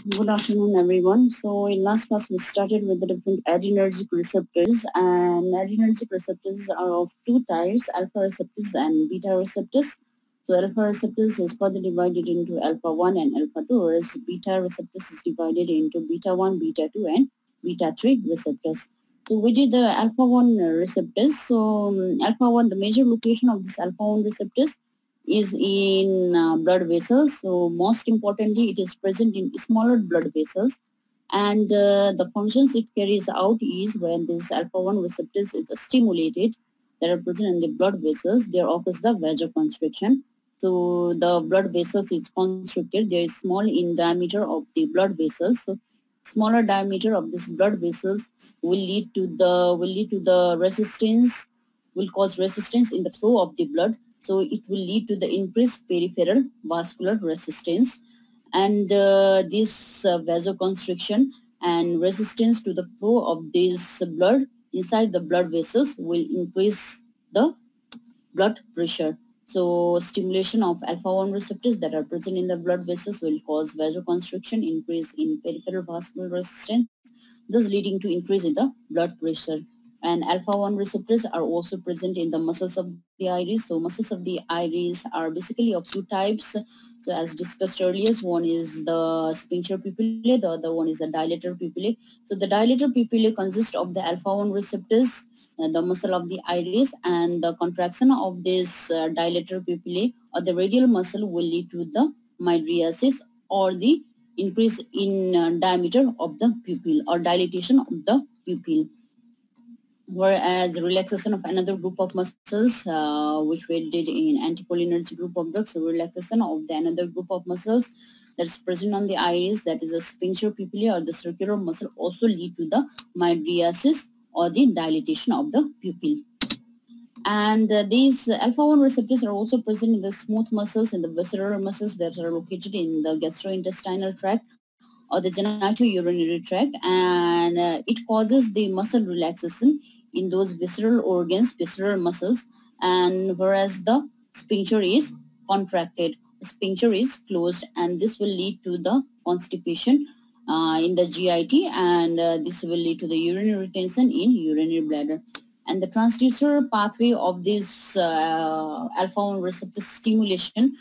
Good afternoon, everyone. So, in last class, we started with the different adrenergic receptors, and adrenergic receptors are of two types: alpha receptors and beta receptors. So, alpha receptors is further divided into alpha 1 and alpha 2, whereas beta receptors is divided into beta 1, beta 2, and beta 3 receptors. So, we did the alpha 1 receptors. So, alpha 1, the major location of this alpha 1 receptors is in blood vessels. So most importantly, it is present in smaller blood vessels. And the functions it carries out is when this alpha-1 receptors is stimulated that are present in the blood vessels, there occurs the vasoconstriction. So the blood vessels is constricted. They are small in diameter of the blood vessels. So smaller diameter of this blood vessels will lead to the resistance, will cause resistance in the flow of the blood. So it will lead to the increased peripheral vascular resistance, and this vasoconstriction and resistance to the flow of this blood inside the blood vessels will increase the blood pressure. So stimulation of alpha-1 receptors that are present in the blood vessels will cause vasoconstriction, increase in peripheral vascular resistance, thus leading to increase in the blood pressure. And alpha-1 receptors are also present in the muscles of the iris. So muscles of the iris are basically of two types. So as discussed earlier, one is the sphincter pupillae, the other one is the dilator pupillae. So the dilator pupillae consists of the alpha-1 receptors, the muscle of the iris, and the contraction of this dilator pupillae or the radial muscle will lead to the mydriasis, or the increase in diameter of the pupil or dilatation of the pupil. Whereas relaxation of another group of muscles, which we did in anticholinergic group of drugs, so relaxation of the another group of muscles that's present on the iris, that is a sphincter pupillae or the circular muscle, also lead to the mydriasis or the dilatation of the pupil. And these alpha-1 receptors are also present in the smooth muscles and the visceral muscles that are located in the gastrointestinal tract or the genitourinary tract, and it causes the muscle relaxation in those visceral organs, visceral muscles, and whereas the sphincter is contracted, the sphincter is closed, and this will lead to the constipation in the GIT, and this will lead to the urinary retention in urinary bladder. And the transducer pathway of this alpha-1 receptor stimulation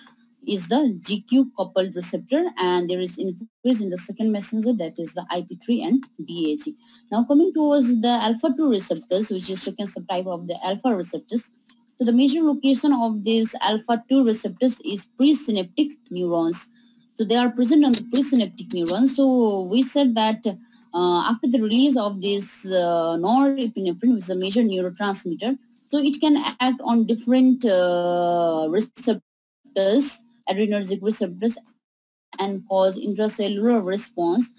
is the GQ coupled receptor, and there is increase in the second messenger, that is the IP3 and DAG. Now coming towards the alpha-2 receptors, which is second subtype of the alpha receptors. So the major location of these alpha-2 receptors is presynaptic neurons. So they are present on the presynaptic neurons. So we said that after the release of this norepinephrine, which is a major neurotransmitter, so it can act on different receptors, adrenergic receptors, and cause intracellular response.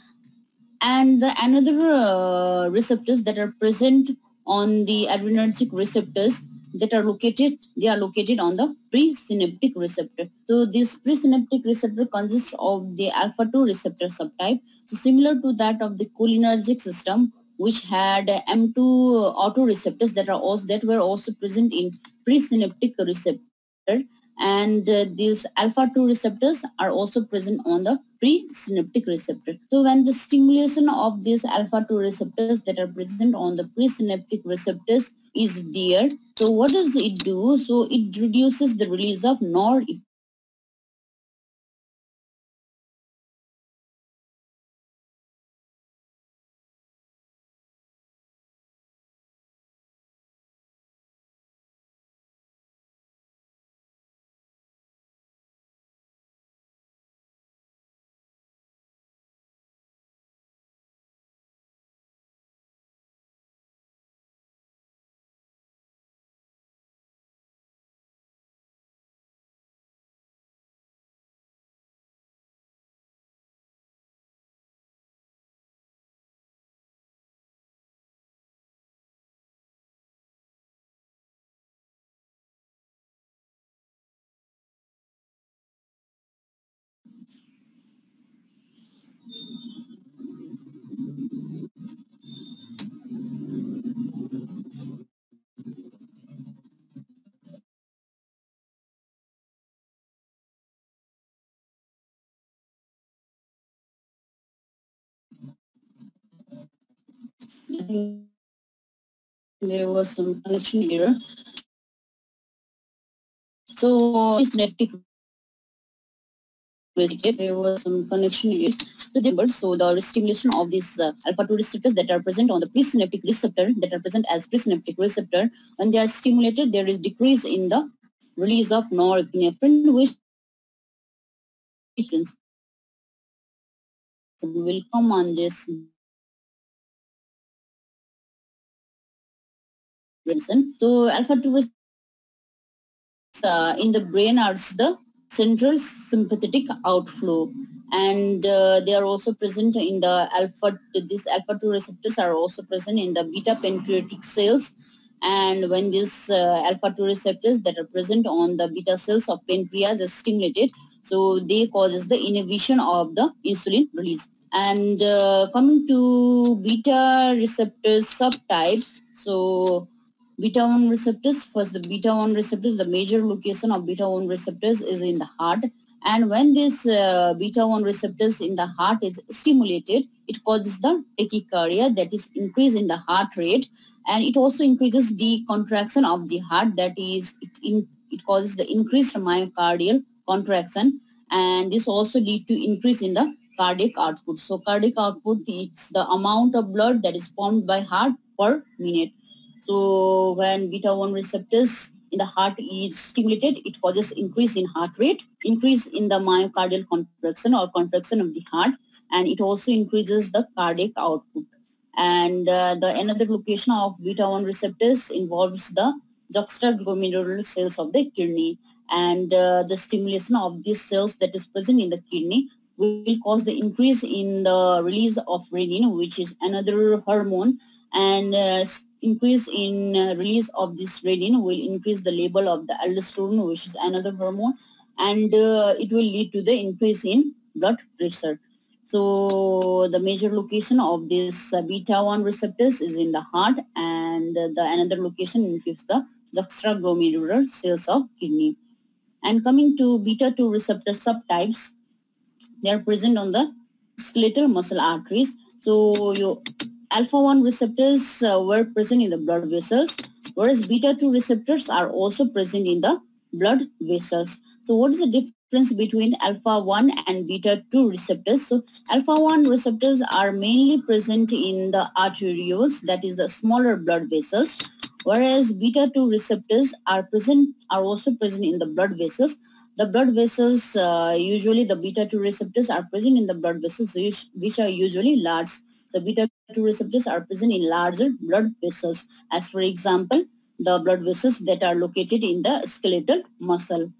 And the another receptors that are present on the adrenergic receptors that are located, they are located on the presynaptic receptor. So this presynaptic receptor consists of the alpha-2 receptor subtype, so similar to that of the cholinergic system, which had M2 autoreceptors that were also present in presynaptic receptor, and these alpha-2 receptors are also present on the presynaptic receptor. So when the stimulation of these alpha-2 receptors that are present on the presynaptic receptors is there, so what does it do? So it reduces the release of norepinephrine. think there was some connection error. So synaptic there was some connection errors to the bird. So the stimulation of these alpha-2 receptors that are present on the presynaptic receptor, that are present as presynaptic receptor, when they are stimulated, there is decrease in the release of norepinephrine, which will come on this reason. So alpha-2 in the brain are the central sympathetic outflow, and they are also present in the these alpha-2 receptors are also present in the beta pancreatic cells. And when these alpha-2 receptors that are present on the beta cells of pancreas are stimulated, so they causes the inhibition of the insulin release. And coming to beta receptors subtype, so beta-1 receptors, first the beta-1 receptors, the major location of beta-1 receptors is in the heart. And when this beta-1 receptors in the heart is stimulated, it causes the tachycardia, that is increase in the heart rate. And it also increases the contraction of the heart, that is it causes the increased myocardial contraction. And this also lead to increase in the cardiac output. So cardiac output is the amount of blood that is pumped by heart per minute. So when beta-1 receptors in the heart is stimulated, it causes increase in heart rate, increase in the myocardial contraction or contraction of the heart, and it also increases the cardiac output. And the another location of beta-1 receptors involves the juxtaglomerular cells of the kidney, and the stimulation of these cells that is present in the kidney will cause the increase in the release of renin, which is another hormone, and increase in release of this renin will increase the level of the aldosterone, which is another hormone, and it will lead to the increase in blood pressure. So the major location of this beta-1 receptors is in the heart, and the another location includes the juxtaglomerular cells of kidney. And coming to beta-2 receptor subtypes, they are present on the skeletal muscle arteries. So your alpha-1 receptors were present in the blood vessels, whereas beta-2 receptors are also present in the blood vessels. So what is the difference between alpha-1 and beta-2 receptors? So alpha-1 receptors are mainly present in the arterioles, that is the smaller blood vessels, whereas beta-2 receptors are also present in the blood vessels. The blood vessels, usually the beta-2 receptors are present in the blood vessels, which are usually large. The beta-2 receptors are present in larger blood vessels, as for example, the blood vessels that are located in the skeletal muscle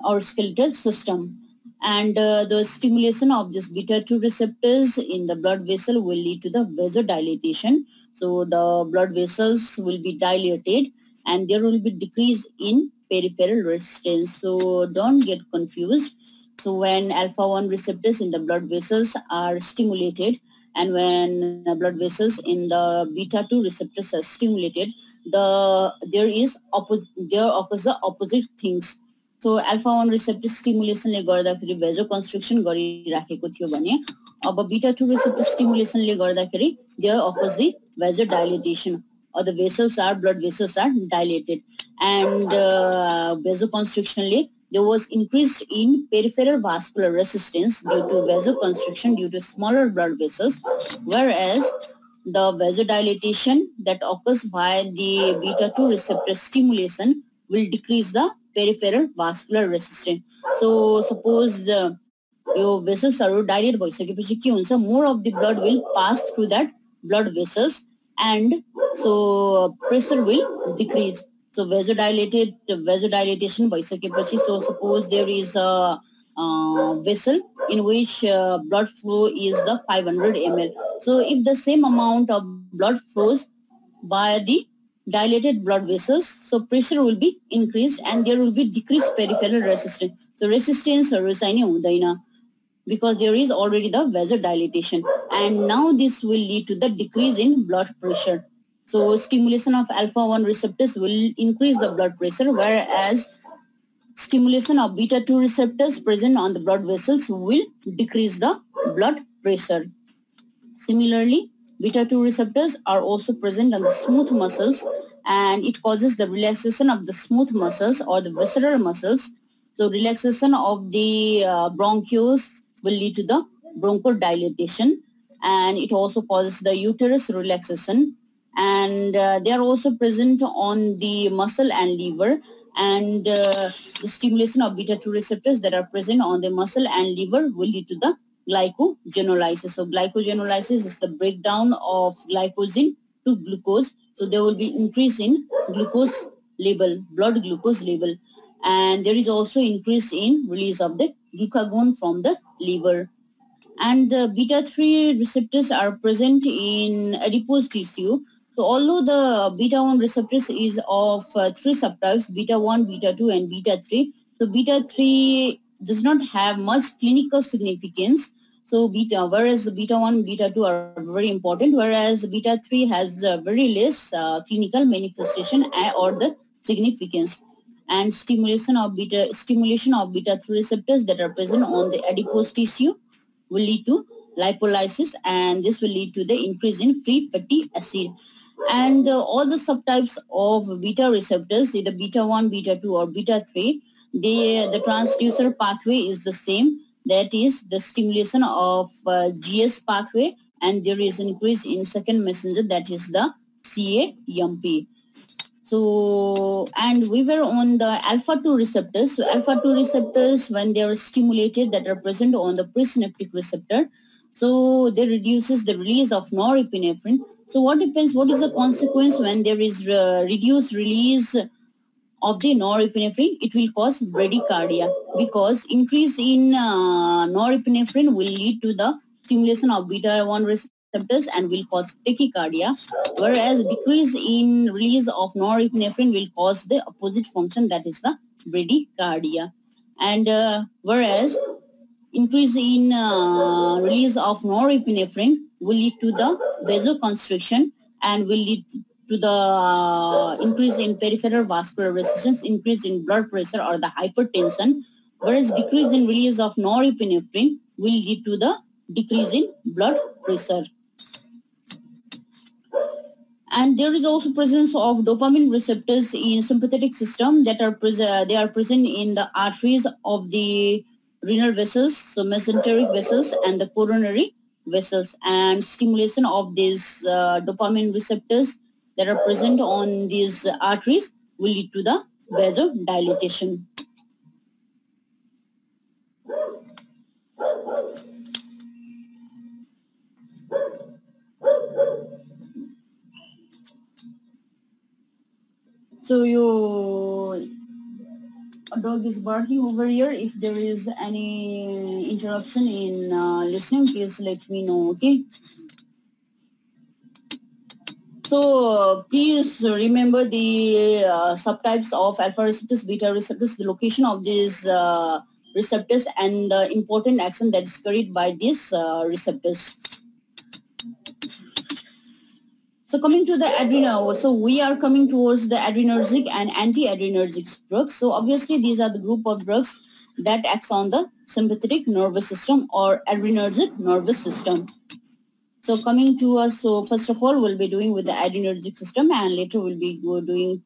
or skeletal system. And the stimulation of this beta-2 receptors in the blood vessel will lead to the vasodilatation. So the blood vessels will be dilated, and there will be decrease in peripheral resistance. So don't get confused. So when alpha-1 receptors in the blood vessels are stimulated, and when blood vessels in the beta-2 receptors are stimulated, there occurs the opposite things. So alpha-1 receptor stimulation ले गर्दाखेरि vasoconstriction गरिराखेको थियो भने अब beta-2 receptor stimulation ले गर्दाखेरि there occurs the vasodilatation, or the blood vessels are dilated, and vasoconstriction ले there was increase in peripheral vascular resistance due to vasoconstriction due to smaller blood vessels, whereas the vasodilatation that occurs by the beta-2 receptor stimulation will decrease the peripheral vascular resistance. So suppose your vessels are dilated भइसकेपछि के हुन्छ, more of the blood will pass through that blood vessels, and so pressure will decrease. So vasodilatation भइसकेपछि, so suppose there is a vessel in which blood flow is the 500 ml. So if the same amount of blood flows by the dilated blood vessels, so pressure will be increased and there will be decreased peripheral resistance. So resistance हुँदैन because there is already the vasodilatation, and now this will lead to the decrease in blood pressure. So stimulation of alpha-1 receptors will increase the blood pressure, whereas stimulation of beta-2 receptors present on the blood vessels will decrease the blood pressure. Similarly, Beta 2 receptors are also present on the smooth muscles, and it causes the relaxation of the smooth muscles or the visceral muscles. So relaxation of the bronchioles will lead to the bronchodilation, and it also causes the uterus relaxation. And they are also present on the muscle and liver, and the stimulation of beta 2 receptors that are present on the muscle and liver will lead to the glycogenolysis. So glycogenolysis is the breakdown of glycogen to glucose. So there will be increase in glucose level, blood glucose level, and there is also increase in release of the glucagon from the liver. And the beta 3 receptors are present in adipose tissue. So although the beta 1 receptors is of three subtypes, beta 1, beta 2, and beta 3. So beta 3 does not have much clinical significance. So whereas the beta 1, beta 2 are very important, whereas beta 3 has very less clinical manifestation or the significance. And stimulation of beta 3 receptors that are present on the adipose tissue will lead to lipolysis, and this will lead to the increase in free fatty acid. And all the subtypes of beta receptors, either beta 1, beta 2, or beta 3, the transducer pathway is the same. That is the stimulation of GS pathway, and there is an increase in second messenger, that is the CAMP. So, and we were on the alpha 2 receptors. So alpha 2 receptors, when they are stimulated, that are present on the presynaptic receptor, so they reduces the release of norepinephrine. So what depends, what is the consequence when there is reduced release of the norepinephrine? It will cause bradycardia, because increase in norepinephrine will lead to the stimulation of beta 1 receptors and will cause tachycardia, whereas decrease in release of norepinephrine will cause the opposite function, that is the bradycardia. And whereas increase in release of norepinephrine will lead to the vasoconstriction and will lead to the increase in peripheral vascular resistance, increase in blood pressure or the hypertension, whereas decrease in release of norepinephrine will lead to the decrease in blood pressure. And there is also presence of dopamine receptors in sympathetic system that are they are present in the arteries of the renal vessels, so mesenteric vessels and the coronary vessels, and stimulation of these dopamine receptors that are present on these arteries will lead to the vasodilatation. So a dog is barking over here. If there is any interruption in listening, please let me know, okay? So please remember the subtypes of alpha receptors, beta receptors, the location of these receptors, and the important action that is carried by these receptors. So coming to the adrenal, so we are coming towards the adrenergic and anti-adrenergic drugs. So obviously these are the group of drugs that acts on the sympathetic nervous system or adrenergic nervous system. So coming to us, so first of all, we'll be doing with the adrenergic system, and later we'll be doing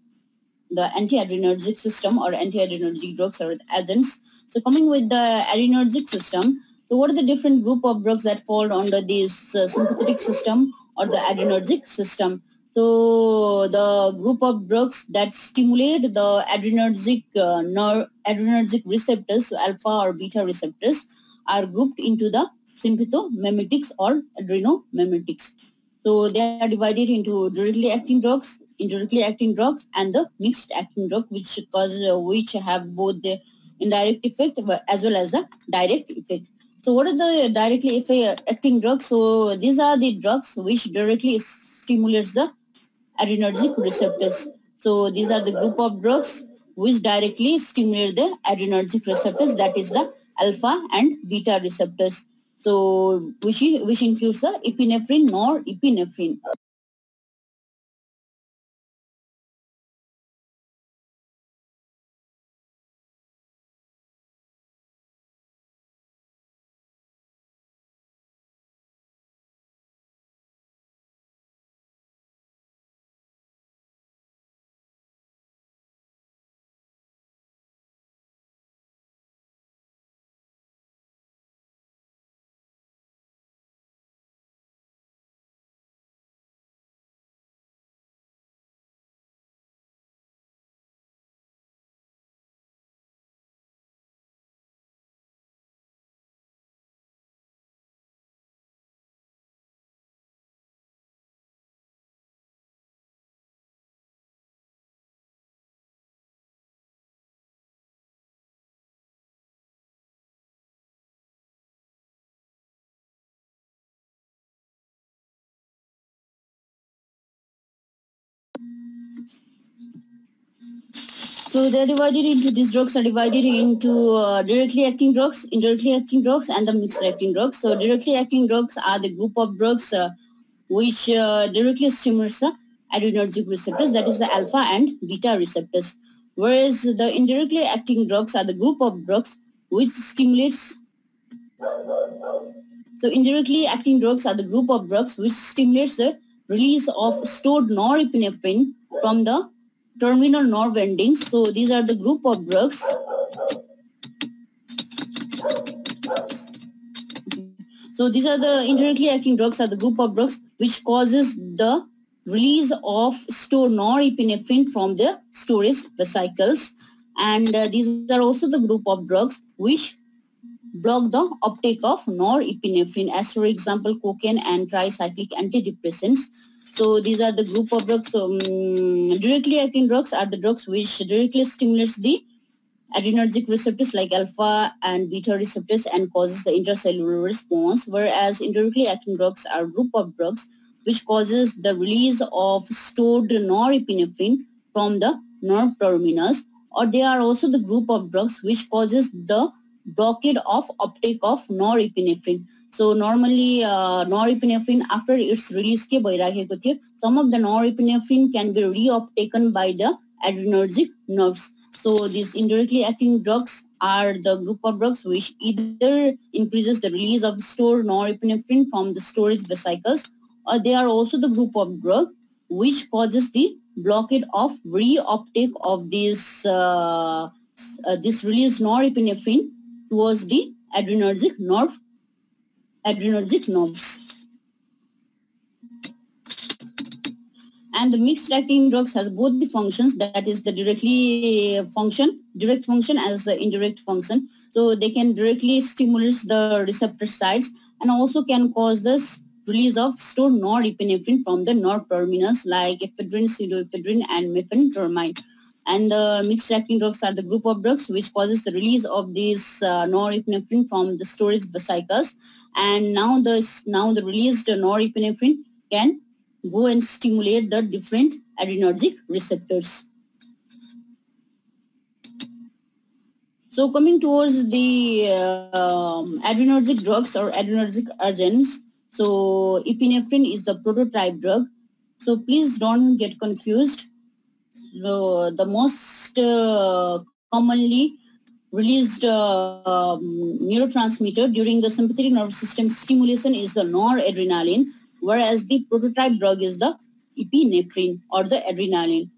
the anti-adrenergic system or anti-adrenergic drugs or agents. So coming with the adrenergic system, so what are the different group of drugs that fall under this sympathetic system or the adrenergic system? So the group of drugs that stimulate the adrenergic receptors, so alpha or beta receptors, are grouped into the sympathomimetics or adrenomimetics. So they are divided into directly acting drugs, indirectly acting drugs, and the mixed acting drug, which have both the indirect effect as well as the direct effect. So what are the directly acting drugs? So these are the drugs which directly stimulates the adrenergic receptors. So these are the group of drugs which directly stimulate the adrenergic receptors, that is the alpha and beta receptors. So which includes the epinephrine, norepinephrine. So they're divided into, these drugs are divided into directly acting drugs, indirectly acting drugs, and the mixed acting drugs. So directly acting drugs are the group of drugs which directly stimulates the adrenergic receptors, that is the alpha and beta receptors. Whereas the indirectly acting drugs are the group of drugs which stimulates. So indirectly acting drugs are the group of drugs which stimulates the release of stored norepinephrine from the terminal nerve endings. So these are the group of drugs. So these are the indirectly acting drugs are the group of drugs which causes the release of stored norepinephrine from the storage vesicles. And these are also the group of drugs which block the uptake of norepinephrine, as for example, cocaine and tricyclic antidepressants. So these are the group of drugs. So, directly acting drugs are the drugs which directly stimulates the adrenergic receptors like alpha and beta receptors and causes the intracellular response, whereas indirectly acting drugs are a group of drugs which causes the release of stored norepinephrine from the nerve terminus, or they are also the group of drugs which causes the blockade of uptake of norepinephrine. So normally norepinephrine after its release some of the norepinephrine can be reuptaken by the adrenergic nerves. So these indirectly acting drugs are the group of drugs which either increases the release of stored norepinephrine from the storage vesicles, or they are also the group of drug which causes the blockade of reuptake of this released norepinephrine towards the adrenergic nerves. And the mixed acting drugs has both the functions, that is the direct function as the indirect function. So they can directly stimulate the receptor sites and also can cause the release of stored norepinephrine from the nerve terminus like ephedrine, pseudoephedrine, and mephentermine. And the mixed acting drugs are the group of drugs which causes the release of these norepinephrine from the storage vesicles, and now the released norepinephrine can go and stimulate the different adrenergic receptors. So coming towards the adrenergic drugs or adrenergic agents, so epinephrine is the prototype drug. So please don't get confused. The most commonly released neurotransmitter during the sympathetic nervous system stimulation is the noradrenaline, whereas the prototype drug is the epinephrine or the adrenaline.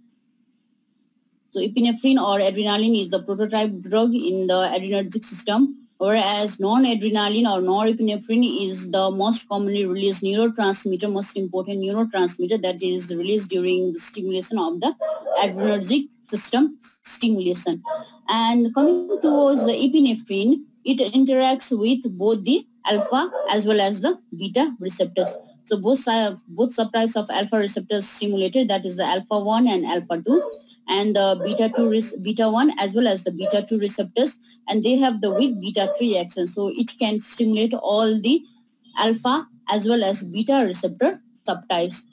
So epinephrine or adrenaline is the prototype drug in the adrenergic system, whereas non-adrenaline or norepinephrine is the most commonly released neurotransmitter, most important neurotransmitter that is released during the stimulation of the adrenergic system stimulation. And coming towards the epinephrine, it interacts with both the alpha as well as the beta receptors. So both subtypes of alpha receptors stimulated, that is the alpha 1 and alpha 2, and the beta 1 as well as the beta 2 receptors, and they have the weak beta 3 action. So it can stimulate all the alpha as well as beta receptor subtypes.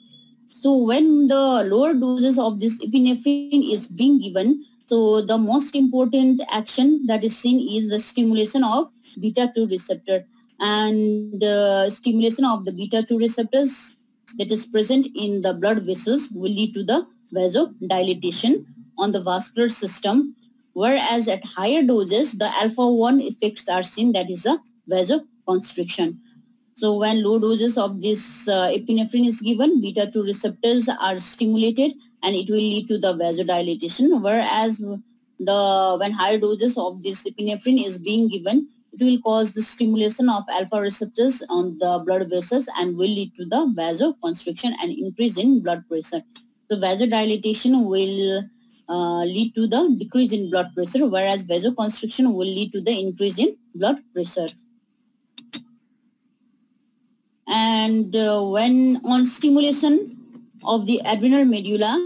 So when the lower doses of this epinephrine is being given, so the most important action that is seen is the stimulation of beta 2 receptor, and stimulation of the beta 2 receptors that is present in the blood vessels will lead to the vasodilatation on the vascular system, whereas at higher doses the alpha 1 effects are seen, that is a vasoconstriction. So when low doses of this epinephrine is given, beta 2 receptors are stimulated and it will lead to the vasodilatation, whereas when higher doses of this epinephrine is being given, it will cause the stimulation of alpha receptors on the blood vessels and will lead to the vasoconstriction and increase in blood pressure. So vasodilatation will lead to the decrease in blood pressure, whereas vasoconstriction will lead to the increase in blood pressure. And when on stimulation of the adrenal medulla,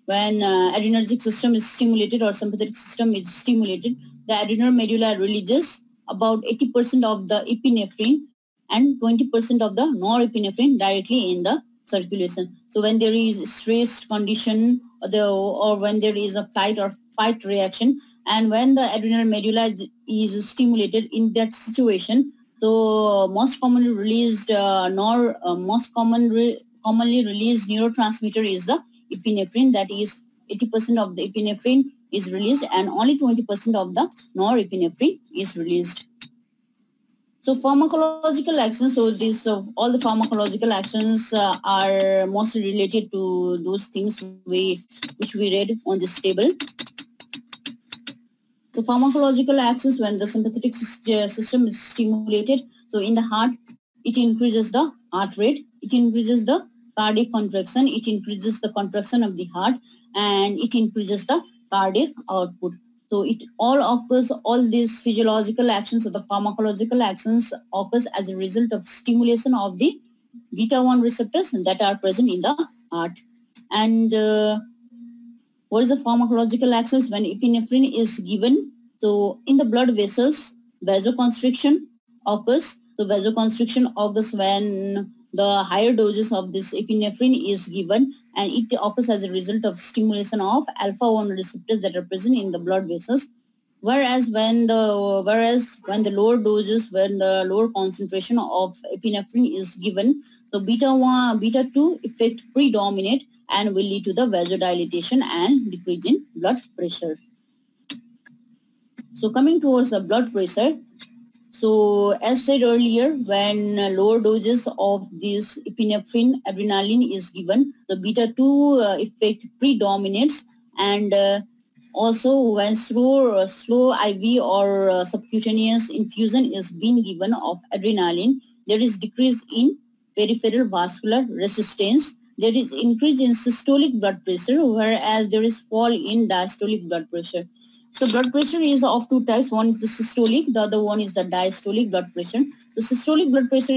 when adrenergic system is stimulated or sympathetic system is stimulated, the adrenal medulla releases about 80% of the epinephrine and 20% of the norepinephrine directly in the circulation. So when there is stressed condition, or when there is a flight or fight reaction, and when the adrenal medulla is stimulated in that situation, so most commonly released commonly released neurotransmitter is the epinephrine. That is 80% of the epinephrine is released, and only 20% of the norepinephrine is released. So pharmacological actions, so this all the pharmacological actions are mostly related to those things which we read on this table. So pharmacological actions, when the sympathetic system is stimulated, so in the heart, it increases the heart rate, it increases the cardiac contraction, it increases the contraction of the heart, and it increases the cardiac output. So it all occurs, all these physiological actions or the pharmacological actions occurs as a result of stimulation of the beta-1 receptors that are present in the heart. And what is the pharmacological actions when epinephrine is given? So in the blood vessels, vasoconstriction occurs. So vasoconstriction occurs when the higher doses of this epinephrine is given, and it occurs as a result of stimulation of alpha-1 receptors that are present in the blood vessels. Whereas when the lower doses, when the lower concentration of epinephrine is given, so beta-2 effect predominate and will lead to the vasodilation and decrease in blood pressure. So coming towards the blood pressure, so as said earlier, when lower doses of this epinephrine, adrenaline is given, the beta-2 effect predominates, and also when slow IV or subcutaneous infusion is being given of adrenaline, there is decrease in peripheral vascular resistance, there is increase in systolic blood pressure, whereas there is fall in diastolic blood pressure. So blood pressure is of two types. One is the systolic, the other one is the diastolic blood pressure. The systolic blood pressure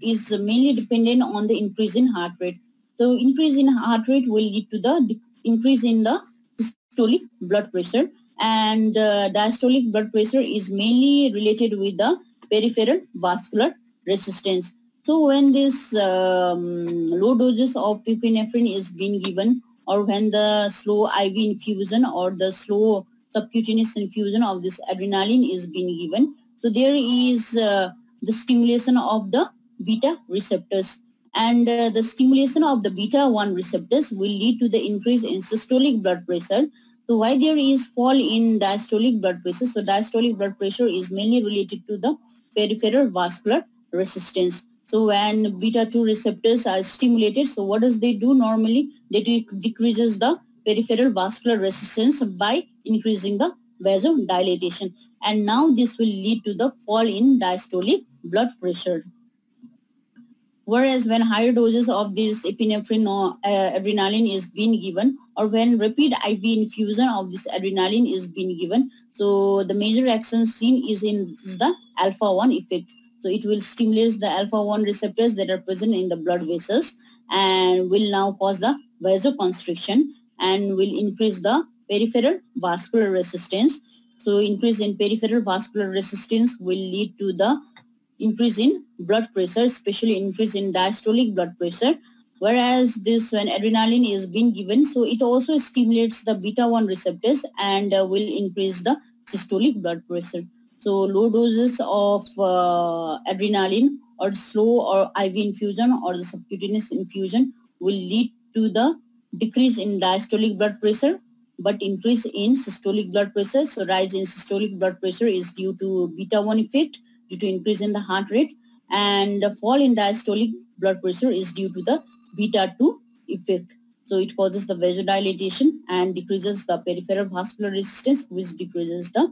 is mainly dependent on the increase in heart rate. So increase in heart rate will lead to the increase in the systolic blood pressure, and diastolic blood pressure is mainly related with the peripheral vascular resistance. So when this low doses of epinephrine is being given, or when the slow IV infusion or the slow subcutaneous infusion of this adrenaline is being given, so there is the stimulation of the beta receptors, and the stimulation of the beta-1 receptors will lead to the increase in systolic blood pressure. So why there is fall in diastolic blood pressure? So diastolic blood pressure is mainly related to the peripheral vascular resistance. So when beta-2 receptors are stimulated, so what does they do normally? They decreases the peripheral vascular resistance by increasing the vasodilatation, and now this will lead to the fall in diastolic blood pressure. Whereas when higher doses of this epinephrine or adrenaline is being given, or when rapid IV infusion of this adrenaline is being given, so the major action seen is the alpha-1 effect. So it will stimulate the alpha-1 receptors that are present in the blood vessels and will now cause the vasoconstriction and will increase the peripheral vascular resistance. So increase in peripheral vascular resistance will lead to the increase in blood pressure, especially increase in diastolic blood pressure. Whereas this, when adrenaline is being given, so it also stimulates the beta-1 receptors and will increase the systolic blood pressure. So low doses of adrenaline or slow or IV infusion or the subcutaneous infusion will lead to the decrease in diastolic blood pressure but increase in systolic blood pressure. So rise in systolic blood pressure is due to beta-1 effect, due to increase in the heart rate, and the fall in diastolic blood pressure is due to the beta-2 effect. So it causes the vasodilatation and decreases the peripheral vascular resistance, which decreases the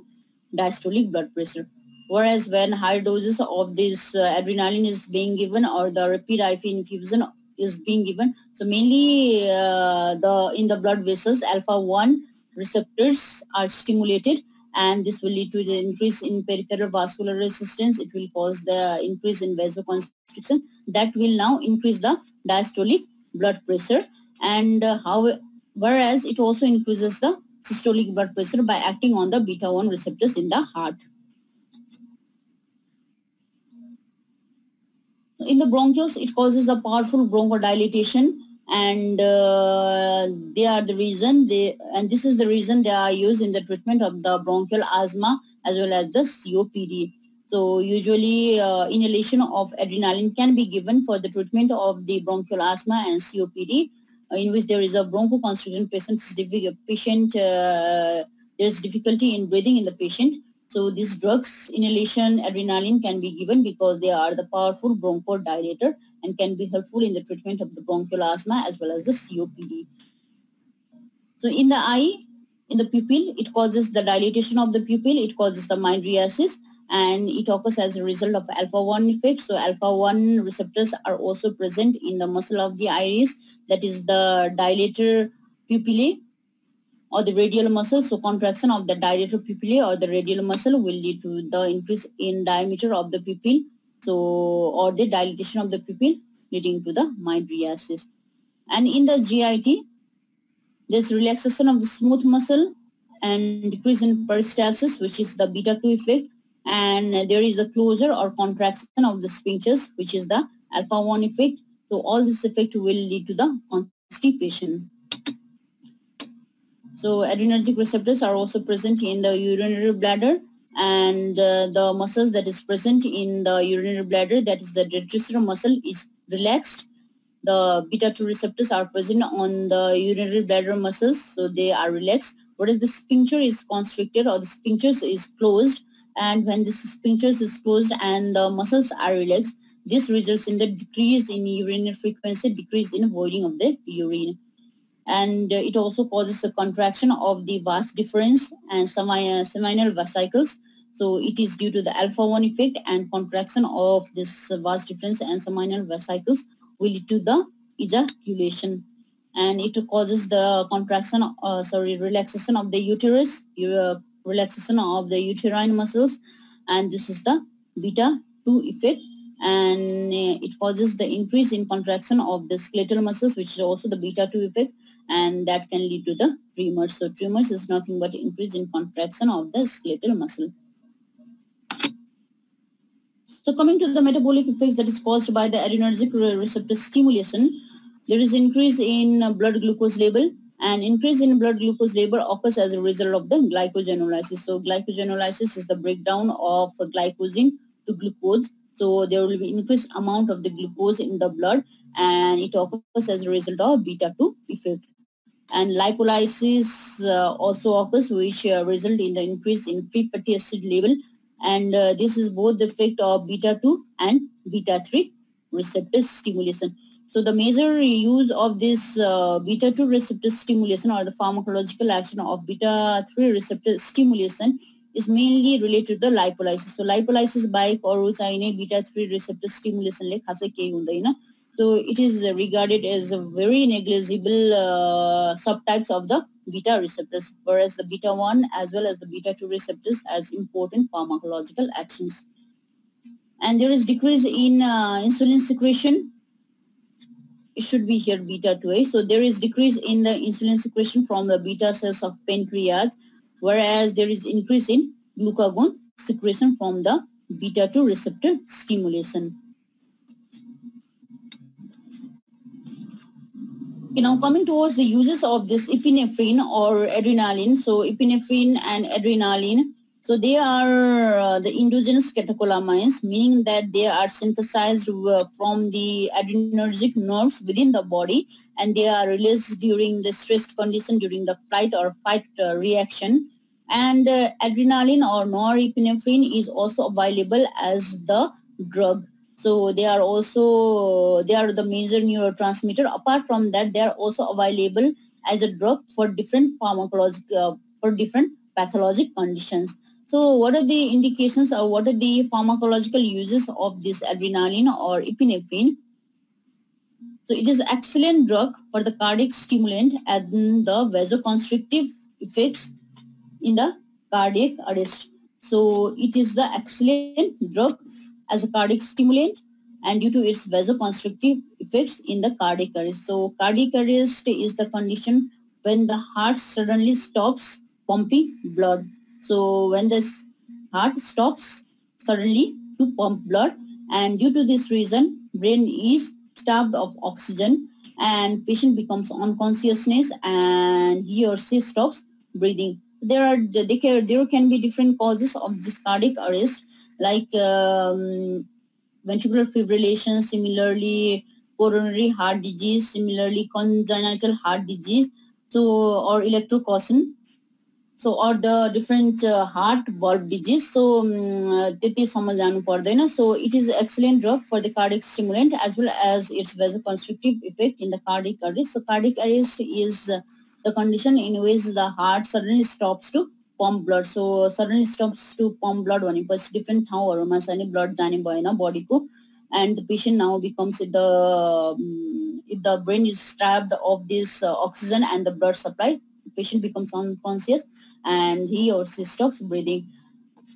diastolic blood pressure. Whereas when higher doses of this adrenaline is being given or the rapid IV infusion is being given, so mainly in the blood vessels, alpha-1 receptors are stimulated, and this will lead to the increase in peripheral vascular resistance. It will cause the increase in vasoconstriction that will now increase the diastolic blood pressure, and whereas it also increases the systolic blood pressure by acting on the beta-1 receptors in the heart. In the bronchioles, it causes a powerful bronchodilation, and they are the reason this is the reason they are used in the treatment of the bronchial asthma as well as the COPD. So usually inhalation of adrenaline can be given for the treatment of the bronchial asthma and COPD, in which there is a bronchoconstriction patient. There is difficulty in breathing in the patient. So these drugs, inhalation, adrenaline, can be given because they are the powerful bronchodilator and can be helpful in the treatment of the bronchial asthma as well as the COPD. So in the eye, in the pupil, it causes the dilatation of the pupil, it causes the mydriasis, and it occurs as a result of alpha-1 effect. So alpha-1 receptors are also present in the muscle of the iris, that is the dilator pupillae or the radial muscle. So contraction of the dilator pupillae or the radial muscle will lead to the increase in diameter of the pupil, so or the dilatation of the pupil leading to the mydriasis. And in the GIT, there's relaxation of the smooth muscle and decrease in peristalsis, which is the beta-2 effect, and there is a closure or contraction of the sphincters, which is the alpha-1 effect. So all this effect will lead to the constipation. So adrenergic receptors are also present in the urinary bladder, and the muscles that is present in the urinary bladder, that is the detrusor muscle, is relaxed. The beta-2 receptors are present on the urinary bladder muscles, so they are relaxed. Whereas the sphincter is constricted or the sphincters is closed, and when this sphincters is closed and the muscles are relaxed, this results in the decrease in urinary frequency, decrease in voiding of the urine. And it also causes the contraction of the vas deferens and seminal vesicles. So it is due to the alpha-1 effect, and contraction of this vas deferens and seminal vesicles will lead to the ejaculation. And it causes the relaxation of the uterus, relaxation of the uterine muscles, and this is the beta-2 effect. And it causes the increase in contraction of the skeletal muscles, which is also the beta-2 effect, and that can lead to the tremors. So tremors is nothing but increase in contraction of the skeletal muscle. So coming to the metabolic effects that is caused by the adrenergic receptor stimulation, there is increase in blood glucose level, and increase in blood glucose level occurs as a result of the glycogenolysis. So glycogenolysis is the breakdown of glycogen to glucose. So there will be increased amount of the glucose in the blood, and it occurs as a result of beta-2 effect. And lipolysis also occurs, which result in the increase in free fatty acid level, and this is both the effect of beta-2 and beta-3 receptor stimulation. So the major use of this beta-2 receptor stimulation or the pharmacological action of beta-3 receptor stimulation is mainly related to the lipolysis. So lipolysis by चाहिने beta-3 receptor stimulation ले खासै केही हुँदैन. So it is regarded as a very negligible subtypes of the beta receptors, whereas the beta-1 as well as the beta-2 receptors as important pharmacological actions. And there is decrease in insulin secretion. It should be here beta-2A. So there is decrease in the insulin secretion from the beta cells of pancreas, whereas there is increase in glucagon secretion from the beta-2 receptor stimulation. Okay, now coming towards the uses of this epinephrine or adrenaline. So epinephrine and adrenaline, so they are the endogenous catecholamines, meaning that they are synthesized from the adrenergic nerves within the body, and they are released during the stressed condition, during the flight or fight reaction. And adrenaline or norepinephrine is also available as the drug. So they are the major neurotransmitter. Apart from that, they are also available as a drug for different different pathologic conditions. So what are the indications or what are the pharmacological uses of this adrenaline or epinephrine? So it is excellent drug for the cardiac stimulant and the vasoconstrictive effects in the cardiac arrest. So it is the excellent drug as a cardiac stimulant and due to its vasoconstrictive effects in the cardiac arrest. So cardiac arrest is the condition when the heart suddenly stops pumping blood. So when the heart stops suddenly to pump blood, and due to this reason, brain is starved of oxygen and patient becomes unconsciousness and he or she stops breathing. There can be different causes of this cardiac arrest, like ventricular fibrillation, similarly coronary heart disease, similarly congenital heart disease, so or electrocaution, so or the different heart valve disease. So त्यति सम्म जानु पर्दैन. So it is excellent drug for the cardiac stimulant as well as its vasoconstrictive effect in the cardiac arrest. So cardiac arrest is the condition in which the heart suddenly stops to pump blood. So suddenly stops to pump blood भनेपछि different ठाउँहरुमा चाहिँ blood जाने भएन bodyको, and the patient now becomes if the brain is starved of this oxygen and the blood supply, the patient becomes unconscious and he or she stops breathing.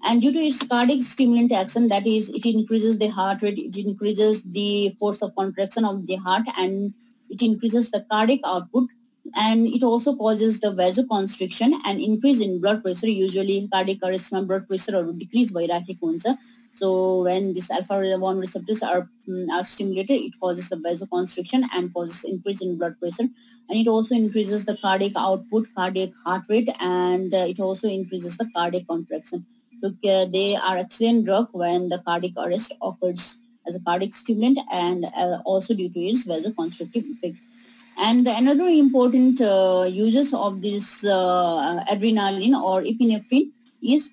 And due to its cardiac stimulant action, that is, it increases the heart rate, it increases the force of contraction of the heart, and it increases the cardiac output, and it also causes the vasoconstriction and increase in blood pressure. Usually cardiac arrest blood pressure or decrease भइराखेको हुन्छ. So when these alpha-1 receptors are stimulated, it causes the vasoconstriction and causes increase in blood pressure, and it also increases the cardiac output, cardiac heart rate, and it also increases the cardiac contraction. So they are excellent drug when the cardiac arrest occurs as a cardiac stimulant and also due to its vasoconstrictive effect. And another important uses of this adrenaline or epinephrine is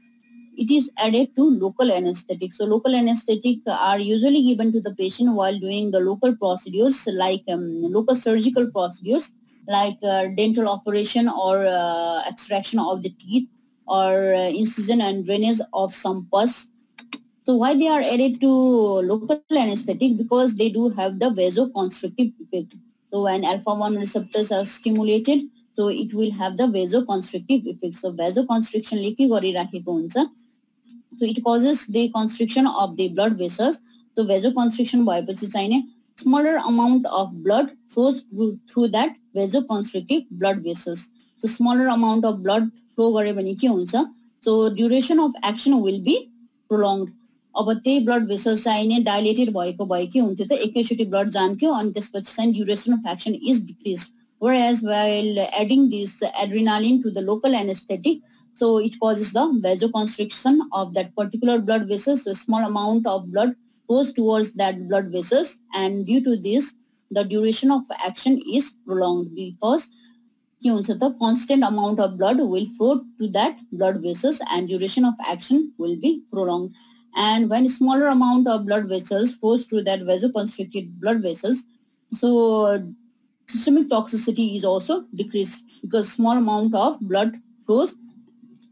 it is added to local anesthetic. So local anesthetic are usually given to the patient while doing the local procedures like local surgical procedures like dental operation or extraction of the teeth or incision and drainage of some pus. So why they are added to local anesthetic? Because they do have the vasoconstrictive effect. So when alpha-1 receptors are stimulated, so it will have the vasoconstrictive effect. So vasoconstriction ले के गरिराखेको हुन्छ. So it causes the constriction of the blood vessels. So vasoconstriction भएपछि चाहिने smaller amount of blood flows through that vasoconstrictive blood vessels. So smaller amount of blood flow गरे भने के हुन्छ? So duration of action will be prolonged. अब त्यही blood vessels चाहिने dilated भएको भए के हुन्थ्यो त एकैचोटी ब्लड जान्थ्यो अनि त्यसपछि चाहिँ duration of action is decrease. Whereas while adding this adrenaline to the local anesthetic, so it causes the vasoconstriction of that particular blood vessel. So a small amount of blood goes towards that blood vessels, and due to this, the duration of action is prolonged because the constant amount of blood will flow to that blood vessels and duration of action will be prolonged. And when smaller amount of blood vessels flows through that vasoconstricted blood vessels, so systemic toxicity is also decreased because small amount of blood flows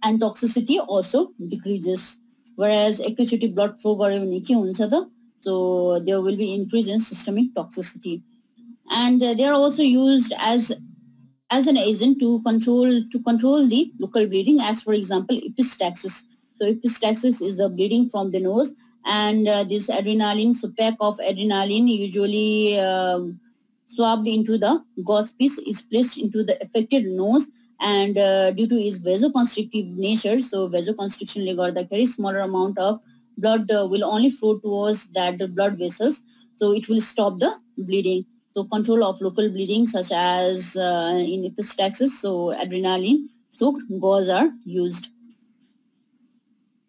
and toxicity also decreases. Whereas एकैचोटी blood flow गर्यो भने के हुन्छ त? So there will be increase in systemic toxicity. And they are also used as an agent to control the local bleeding, as for example epistaxis. So epistaxis is the bleeding from the nose, and this adrenaline, so pack of adrenaline usually swabbed into the gauze piece is placed into the affected nose, and due to its vasoconstrictive nature, so vasoconstriction ले गर्दाखेरि smaller amount of blood will only flow towards that blood vessels, so it will stop the bleeding. So control of local bleeding such as in epistaxis, so adrenaline soaked gauze are used.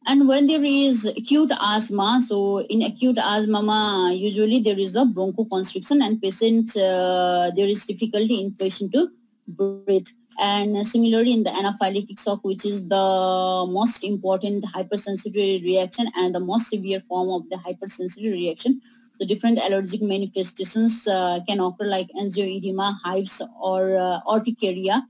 And when there is acute asthma, so in acute asthma, usually there is the bronchoconstriction and patient, there is difficulty in patient to breathe. And similarly in the anaphylactic shock, which is the most important hypersensitivity reaction and the most severe form of the hypersensitivity reaction, so different allergic manifestations can occur like angioedema, hives, or urticaria.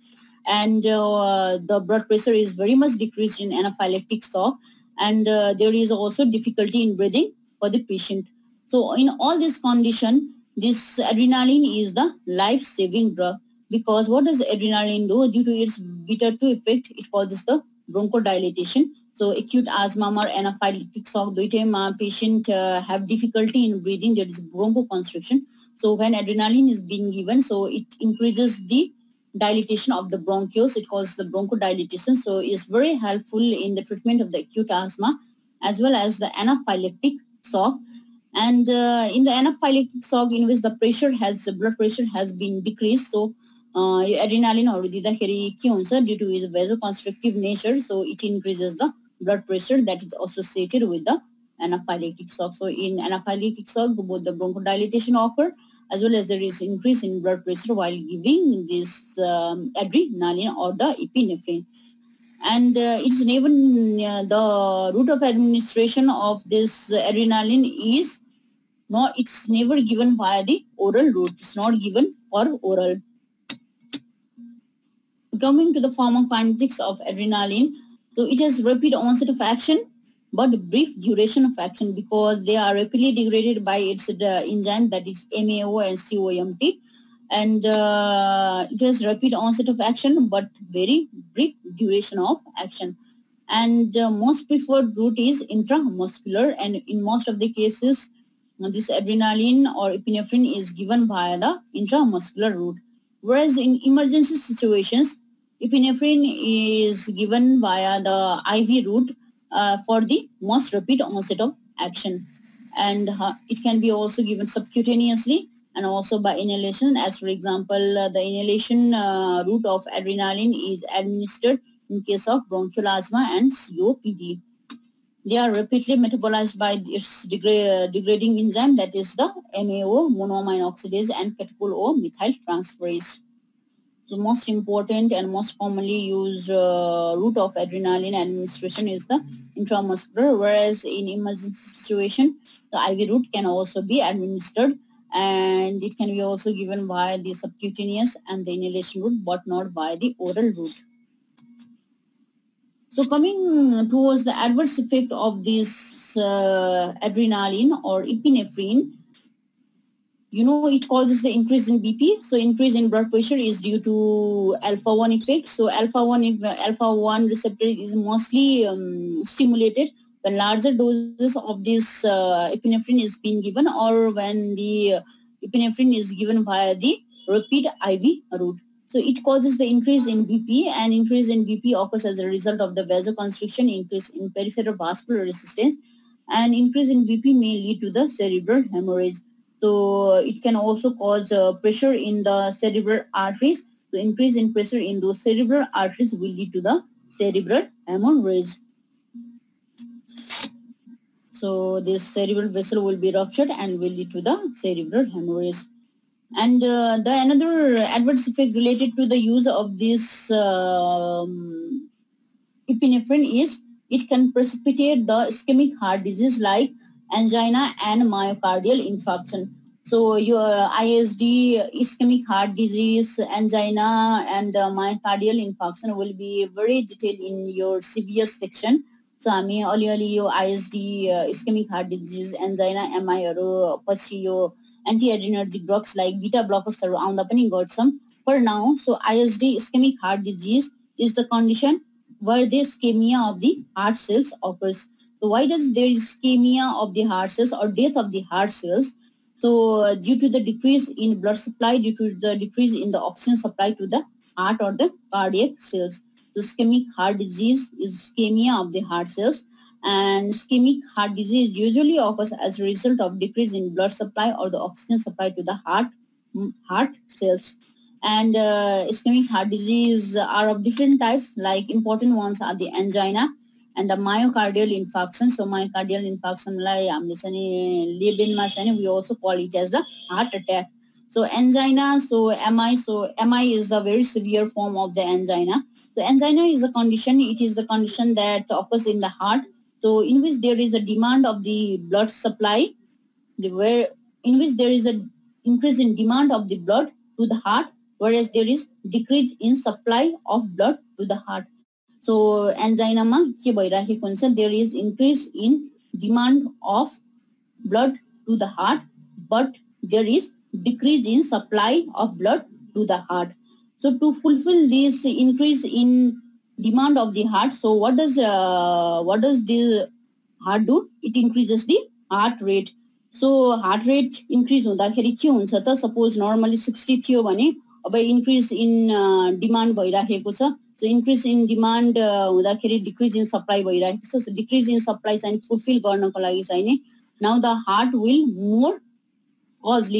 And the blood pressure is very much decreased in anaphylactic shock, and there is also difficulty in breathing for the patient. So in all this condition, this adrenaline is the life-saving drug, because what does adrenaline do? Due to its beta-2 effect, it causes the bronchodilation. So acute asthma or anaphylactic shock, duitaiमा patient have difficulty in breathing, there is bronchoconstriction. So when adrenaline is being given, so it increases the dilatation of the bronchioles, it causes the bronchodilation. So it's very helpful in the treatment of the acute asthma as well as the anaphylactic shock. And in the anaphylactic shock in which the blood pressure has been decreased, so यो एड्रिनालिनहरु दिँदाखेरि के हुन्छ due to its vasoconstrictive nature, so it increases the blood pressure that is associated with the anaphylactic shock. So in anaphylactic shock, both the bronchodilation occur as well as there is increase in blood pressure while giving this adrenaline or the epinephrine. And it's never the route of administration of this adrenaline is not, it's never given via the oral route. It's not given for oral. Coming to the pharmacokinetics of adrenaline, so it has rapid onset of action but brief duration of action because they are rapidly degraded by its enzyme, that is MAO and COMT, and it has rapid onset of action but very brief duration of action. And most preferred route is intramuscular, and in most of the cases this adrenaline or epinephrine is given via the intramuscular route. Whereas in emergency situations, epinephrine is given via the IV route for the most rapid onset of action. And it can be also given subcutaneously and also by inhalation. As for example, the inhalation route of adrenaline is administered in case of bronchial asthma and COPD. They are rapidly metabolized by its degrading enzyme, that is the MAO, monoamine oxidase, and catechol O methyl transferase. The most important and most commonly used route of adrenaline administration is the intramuscular, whereas in emergency situation, the IV route can also be administered, and it can be also given via the subcutaneous and the inhalation route, but not by the oral route. So coming towards the adverse effect of this adrenaline or epinephrine, it causes the increase in BP. So increase in blood pressure is due to alpha-1 effect. So alpha-1 receptor is mostly stimulated when larger doses of this epinephrine is being given, or when the epinephrine is given via the rapid IV route. So it causes the increase in BP, and increase in BP occurs as a result of the vasoconstriction, increase in peripheral vascular resistance, and increase in BP may lead to the cerebral hemorrhage. So it can also cause pressure in the cerebral arteries. So increase in pressure in those cerebral arteries will lead to the cerebral hemorrhage. So this cerebral vessel will be ruptured and will lead to the cerebral hemorrhage. And the another adverse effect related to the use of this epinephrine is it can precipitate the ischemic heart disease like angina and myocardial infarction. So your ISD, ischemic heart disease, angina, and myocardial infarction will be very detailed in your CVS section. So I mean, early ISD, ischemic heart disease, angina, MI, or anti-adrenergic drugs like beta blockers are on the for now. So ISD, ischemic heart disease, is the condition where the ischemia of the heart cells occurs. So why does there is ischemia of the heart cells or death of the heart cells? So due to the decrease in blood supply, due to the decrease in the oxygen supply to the heart or the cardiac cells. So ischemic heart disease is ischemia of the heart cells, and ischemic heart disease usually occurs as a result of decrease in blood supply or the oxygen supply to the heart cells. And ischemic heart disease are of different types, like important ones are the angina and the myocardial infarction. So myocardial infarction, we also call it as the heart attack. So angina, so MI is a very severe form of the angina. So angina is a condition, it is the condition that occurs in the heart, so in which there is a demand of the blood supply, in which there is an increase in demand of the blood to the heart, whereas there is decrease in supply of blood to the heart. So angina ma ke bhairaheko huncha, there is increase in demand of blood to the heart, but there is decrease in supply of blood to the heart. So to fulfill this increase in demand of the heart, so what does the heart do? It increases the heart rate. So heart rate increase हुँदाखेरि के हुन्छ त, suppose normally 60 थियो भने अब increase in demand भइराखेको छ. So increase in demand हुँदाखेरि decrease in supply भइराखेको छ. So decrease in supply चाहिँ fulfill गर्नको लागि चाहिँ नि now the heart will more cause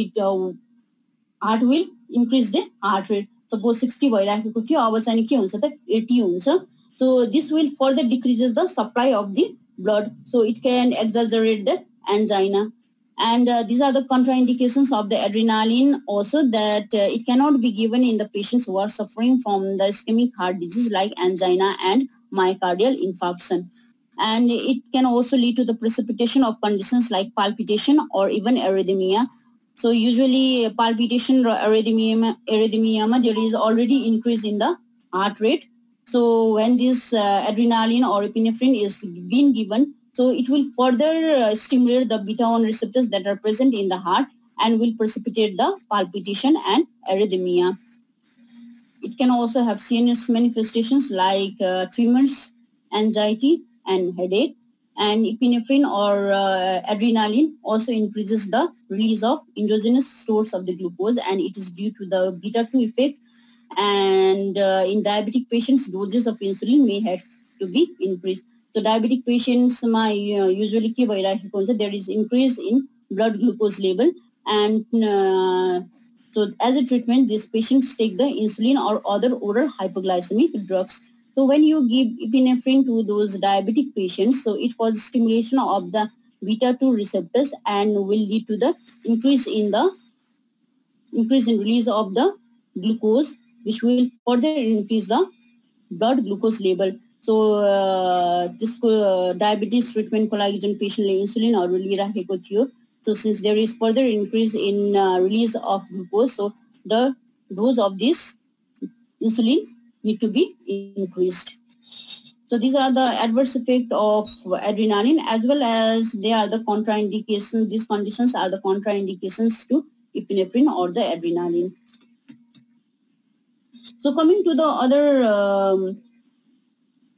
heart will increase the heart rate. Suppose 60 भइराखेको थियो, अब चाहिँ के हुन्छ त 80 हुन्छ. So this will further decreases the supply of the blood. So it can exaggerate the angina. And these are the contraindications of the adrenaline also, that it cannot be given in the patients who are suffering from the ischemic heart disease like angina and myocardial infarction. And it can also lead to the precipitation of conditions like palpitation or even arrhythmia. So usually palpitation or arrhythmia, there is already increase in the heart rate. So when this adrenaline or epinephrine is being given, so it will further stimulate the beta-1 receptors that are present in the heart and will precipitate the palpitation and arrhythmia. It can also have CNS manifestations like tremors, anxiety, and headache. And epinephrine or adrenaline also increases the release of endogenous stores of the glucose, and it is due to the beta-2 effect. And in diabetic patients, doses of insulin may have to be increased. So diabetic patients usually there is increase in blood glucose level, and so as a treatment, these patients take the insulin or other oral hypoglycemic drugs. So when you give epinephrine to those diabetic patients, so it causes stimulation of the beta-2 receptors and will lead to the increase in release of the glucose, which will further increase the blood glucose level. So this diabetes treatment को लागि जुन पेशेन्टले इन्सुलिनहरु लिइराखेको थियो, so since there is further increase in release of glucose, so the dose of this insulin need to be increased. So these are the adverse effect of adrenaline, as well as they are the contraindications. These conditions are the contraindications to epinephrine or the adrenaline. So coming to the other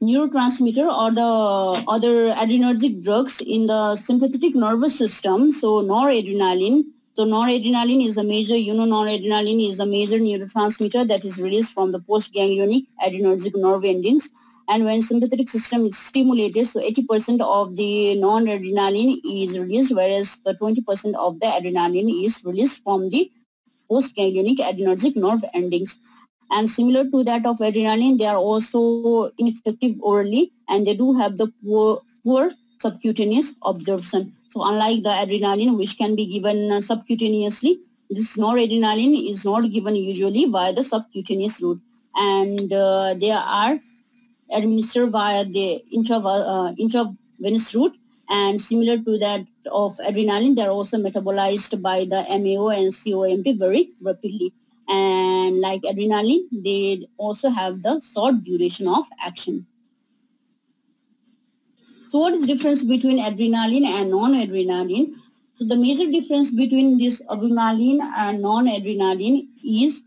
neurotransmitter or the other adrenergic drugs in the sympathetic nervous system, so noradrenaline. So noradrenaline is a major, noradrenaline is a major neurotransmitter that is released from the postganglionic adrenergic nerve endings. And when sympathetic system is stimulated, so 80% of the noradrenaline is released, whereas the 20% of the adrenaline is released from the postganglionic adrenergic nerve endings. And similar to that of adrenaline, they are also ineffective orally, and they do have the poor subcutaneous absorption. So unlike the adrenaline, which can be given subcutaneously, this noradrenaline is not given usually via the subcutaneous route, and they are administered via the intravenous route. And similar to that of adrenaline, they are also metabolized by the MAO and COMT very rapidly. And like adrenaline, they also have the short duration of action. So what is the difference between adrenaline and non-adrenaline? So the major difference between this adrenaline and non-adrenaline is,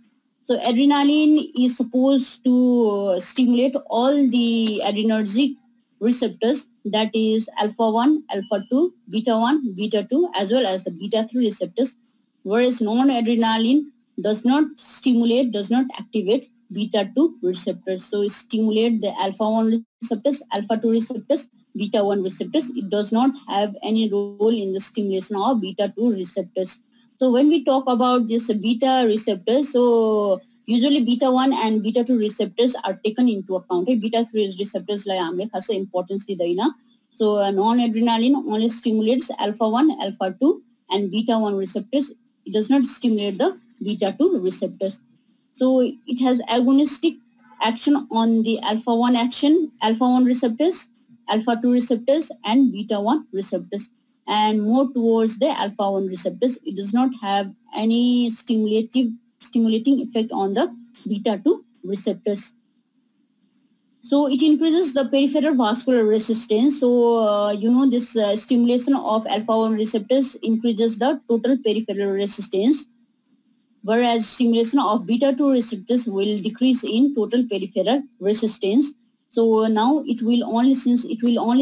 so adrenaline is supposed to stimulate all the adrenergic receptors, that is alpha-1, alpha-2, beta-1, beta-2, as well as the beta-3 receptors, whereas non-adrenaline does not stimulate, does not activate beta-2 receptors. So it stimulates the alpha-1 receptors, alpha-2 receptors, beta-1 receptors. It does not have any role in the stimulation of beta-2 receptors. So when we talk about this beta receptors, so usually beta-1 and beta-2 receptors are taken into account. Beta-3 receptors like हामीले खासै importance दिँदैन. So non-adrenaline only stimulates alpha-1, alpha-2 and beta-1 receptors. It does not stimulate the beta-2 receptors. So it has agonistic action on the alpha-1 receptors, alpha-2 receptors, and beta-1 receptors, and more towards the alpha-1 receptors. It does not have any stimulating effect on the beta-2 receptors. So it increases the peripheral vascular resistance. So this stimulation of alpha-1 receptors increases the total peripheral resistance, whereas stimulation of beta-2 receptors will decrease in total peripheral resistance. So now it will only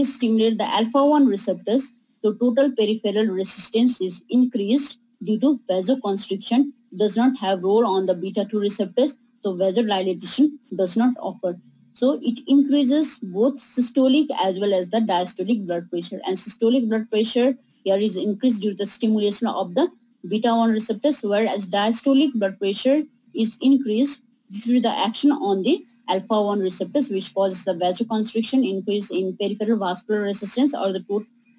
stimulate the alpha-1 receptors, so total peripheral resistance is increased due to vasoconstriction. It does not have role on the beta-2 receptors, so vasodilatation does not occur. So it increases both systolic as well as the diastolic blood pressure. And systolic blood pressure here is increased due to the stimulation of the beta-1 receptors, whereas diastolic blood pressure is increased due to the action on the alpha-1 receptors, which causes the vasoconstriction, increase in peripheral vascular resistance or the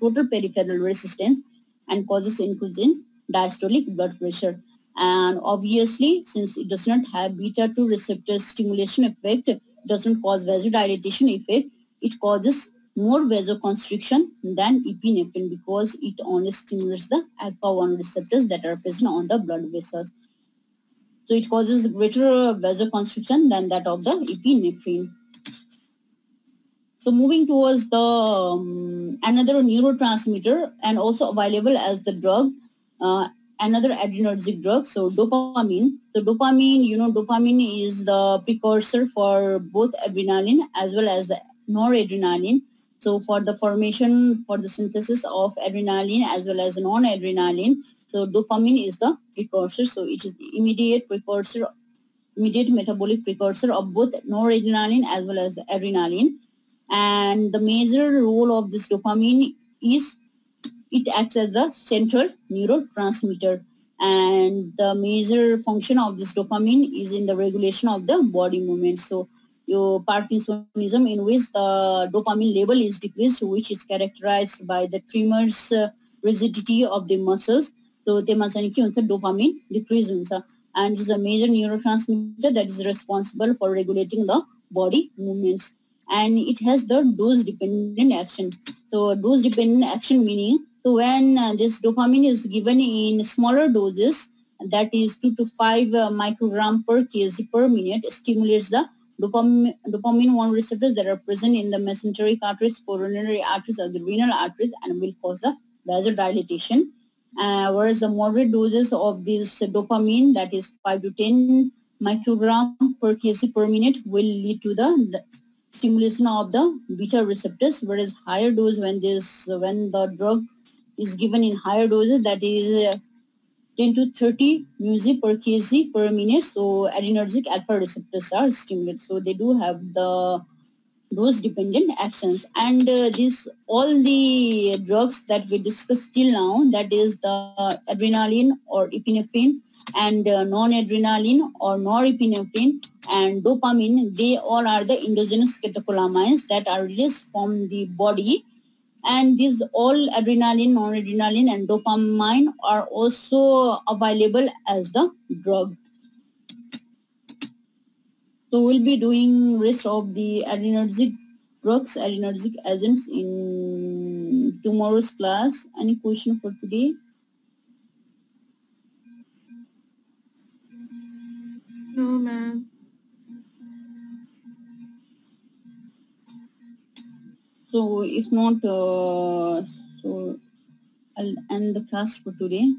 total peripheral resistance, and causes increase in diastolic blood pressure. And obviously, since it does not have beta-2 receptor stimulation effect, it doesn't cause vasodilatation effect, it causes more vasoconstriction than epinephrine because it only stimulates the alpha-1 receptors that are present on the blood vessels. So it causes greater vasoconstriction than that of the epinephrine. So moving towards the another neurotransmitter and also available as the drug, another adrenergic drug, so dopamine. So dopamine, dopamine is the precursor for both adrenaline as well as the noradrenaline. So for the formation, for the synthesis of adrenaline as well as non-adrenaline, so dopamine is the precursor. So it is the immediate metabolic precursor of both noradrenaline as well as the adrenaline. And the major role of this dopamine is it acts as the central neurotransmitter, and the major function of this dopamine is in the regulation of the body movement. So your Parkinsonism, in which the dopamine level is decreased, which is characterized by the tremors, rigidity of the muscles. So त्यसमा चाहिँ के हुन्छ, dopamine decrease हुन्छ, and is a major neurotransmitter that is responsible for regulating the body movements, and it has the dose dependent action. So dose dependent action meaning, so when this dopamine is given in smaller doses, that is 2 to 5 microgram per kg per minute, stimulates the dopamine 1 receptors that are present in the mesenteric arteries, coronary arteries, or the renal arteries, and will cause the vasodilatation. Whereas the moderate doses of this dopamine, that is 5 to 10 microgram per kg per minute, will lead to the stimulation of the beta receptors, whereas higher dose, when the drug is given in higher doses, that is 10 to 30 μg per kg per minute, so adrenergic alpha receptors are stimulated. So they do have the dose dependent actions, and all the drugs that we discussed till now, that is the adrenaline or epinephrine, and non-adrenaline or norepinephrine, and dopamine, they all are the endogenous catecholamines that are released from the body. And these all adrenaline, non-adrenaline, and dopamine are also available as the drug. So we'll be doing rest of the adrenergic drugs, adrenergic agents in tomorrow's class. Any question for today? No, ma'am. So if not, so I'll end the class for today.